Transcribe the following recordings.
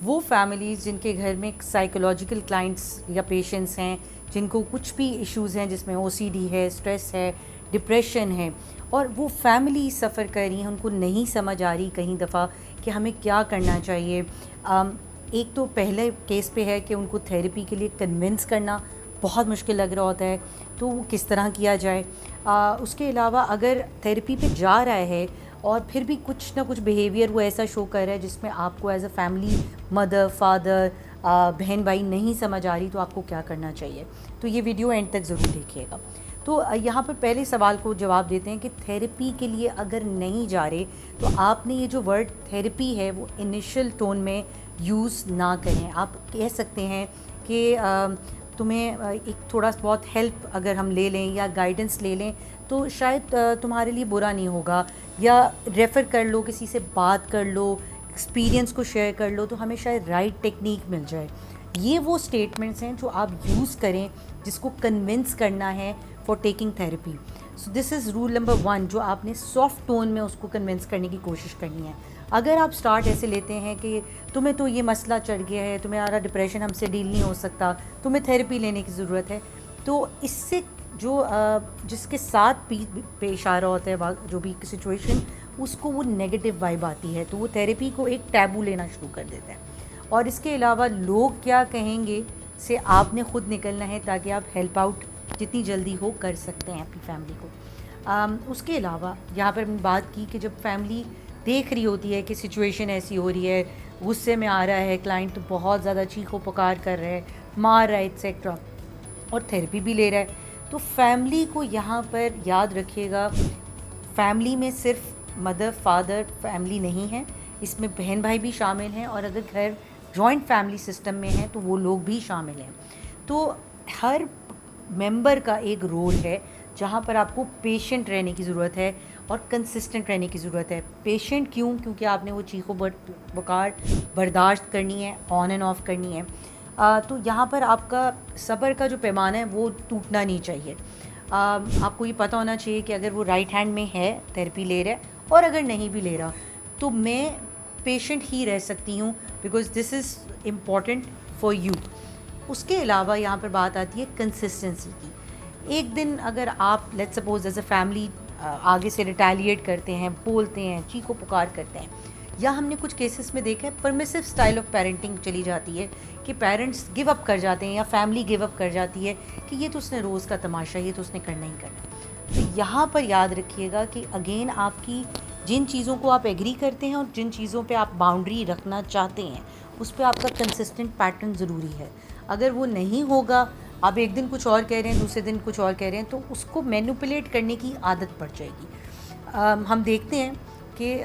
وہ فیملیز جن کے گھر میں سائیکولوجیکل کلائنٹس یا پیشنٹس ہیں جن کو کچھ بھی ایشوز ہیں، جس میں او سی ڈی ہے، اسٹریس ہے، ڈپریشن ہے، اور وہ فیملی سفر کر رہی ہیں، ان کو نہیں سمجھ آ رہی کہیں دفعہ کہ ہمیں کیا کرنا چاہیے. ایک تو پہلے کیس پہ ہے کہ ان کو تھیراپی کے لیے کنونس کرنا بہت مشکل لگ رہا ہوتا ہے، تو وہ کس طرح کیا جائے. اس کے علاوہ اگر تھیراپی پہ جا رہا ہے اور پھر بھی کچھ نہ کچھ بیہیویئر وہ ایسا شو کر رہا ہے جس میں آپ کو as a family mother father بہن بھائی نہیں سمجھ آ رہی، تو آپ کو کیا کرنا چاہیے. تو یہ ویڈیو اینڈ تک ضرور دیکھیے گا. تو یہاں پر پہلے سوال کو جواب دیتے ہیں کہ تھیراپی کے لیے اگر نہیں جا رہے تو آپ نے یہ جو ورڈ تھیراپی ہے وہ انیشل ٹون میں یوز نہ کریں. آپ کہہ سکتے ہیں کہ تمہیں ایک تھوڑا بہت ہیلپ اگر ہم لے لیں یا گائیڈنس لے لیں تو شاید تمہارے لیے برا نہیں ہوگا، یا ریفر کر لو، کسی سے بات کر لو، ایکسپیرینس کو شیئر کر لو تو ہمیں شاید رائٹ ٹیکنیک مل جائے. یہ وہ اسٹیٹمنٹس ہیں جو آپ یوز کریں جس کو کنونس کرنا ہے for taking therapy. So this is roll number 1 جو آپ نے سافٹ ٹون میں اس کو کنونس کرنے کی کوشش کرنی ہے. اگر آپ سٹارٹ ایسے لیتے ہیں کہ تمہیں تو یہ مسئلہ چڑھ گیا ہے، تمہارا ڈپریشن ہم سے ڈیل نہیں ہو سکتا، تمہیں تھیراپی لینے کی ضرورت ہے، تو اس سے جو جس کے ساتھ پیش آ رہا ہوتا ہے جو بھی سچویشن، اس کو وہ نیگیٹو وائب آتی ہے، تو وہ تھیراپی کو ایک ٹیبو لینا شروع کر دیتا ہے. اور اس کے علاوہ لوگ کیا کہیں گے سے آپ نے خود نکلنا ہے تاکہ آپ ہیلپ آؤٹ جتنی جلدی ہو کر سکتے ہیں اپنی فیملی کو. اس کے علاوہ یہاں پر ہم نے بات کی کہ جب فیملی دیکھ رہی ہوتی ہے کہ سچویشن ایسی ہو رہی ہے، غصے میں آ رہا ہے کلائنٹ، تو بہت زیادہ چیخ و پکار کر رہا ہے، مار رہا ہے ایٹسیکٹرا، اور تھیراپی بھی لے رہا ہے، تو فیملی کو یہاں پر یاد رکھیے گا، فیملی میں صرف مدر فادر فیملی نہیں ہے، اس میں بہن بھائی بھی شامل ہیں، اور اگر گھر جوائنٹ فیملی سسٹم میں ہیں تو وہ لوگ بھی شامل ہیں. تو ہر ممبر کا ایک رول ہے جہاں پر آپ کو پیشنٹ رہنے کی ضرورت ہے اور کنسسٹنٹ رہنے کی ضرورت ہے. پیشنٹ کیونکہ آپ نے وہ چیخ و پکار برداشت کرنی ہے، آن اینڈ آف کرنی ہے. تو یہاں پر آپ کا صبر کا جو پیمانہ ہے وہ ٹوٹنا نہیں چاہیے. آپ کو یہ پتہ ہونا چاہیے کہ اگر وہ رائٹ ہینڈ میں ہے تھیراپی لے رہا ہے، اور اگر نہیں بھی لے رہا تو میں پیشنٹ ہی رہ سکتی ہوں، because this is important for you. اس کے علاوہ یہاں پر بات آتی ہے کنسسٹنسی کی. ایک دن اگر آپ let suppose as a family آگے سے ریٹیلیٹ کرتے ہیں، بولتے ہیں، چیخ و پکار کرتے ہیں، یا ہم نے کچھ کیسز میں دیکھا ہے پرمیسو اسٹائل آف پیرنٹنگ چلی جاتی ہے کہ پیرنٹس گیو اپ کر جاتے ہیں یا فیملی گیو اپ کر جاتی ہے کہ یہ تو اس نے روز کا تماشا، یہ تو اس نے کرنا ہی کرنا. تو یہاں پر یاد رکھیے گا کہ اگین آپ کی جن چیزوں کو آپ ایگری کرتے ہیں اور جن چیزوں پہ آپ باؤنڈری رکھنا چاہتے ہیں اس پہ آپ کا کنسسٹنٹ پیٹرن ضروری ہے. اگر وہ نہیں ہوگا، آپ ایک دن کچھ اور کہہ رہے ہیں، دوسرے دن کچھ اور کہہ رہے ہیں، تو اس کو مینوپولیٹ کرنے کی عادت پڑ جائے گی. ہم دیکھتے ہیں کہ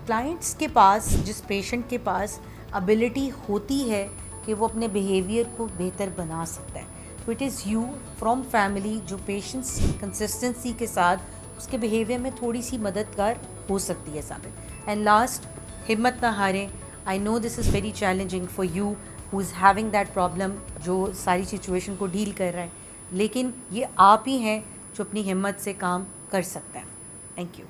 کلائنٹس کے پاس، جس پیشنٹ کے پاس ابیلٹی ہوتی ہے کہ وہ اپنے بیہیویئر کو بہتر بنا سکتا ہے، تو it is you from family جو پیشنٹس کنسسٹنسی کے ساتھ اس کے بیہیویئر میں تھوڑی سی مددگار ہو سکتی ہے ثابت. اینڈ لاسٹ، ہمت نہ ہاریں. I know this is very challenging for you who is having that problem, جو ساری سچویشن کو ڈیل کر رہا ہے، لیکن یہ آپ ہی ہیں جو اپنی ہمت سے کام کر سکتا ہے. Thank you.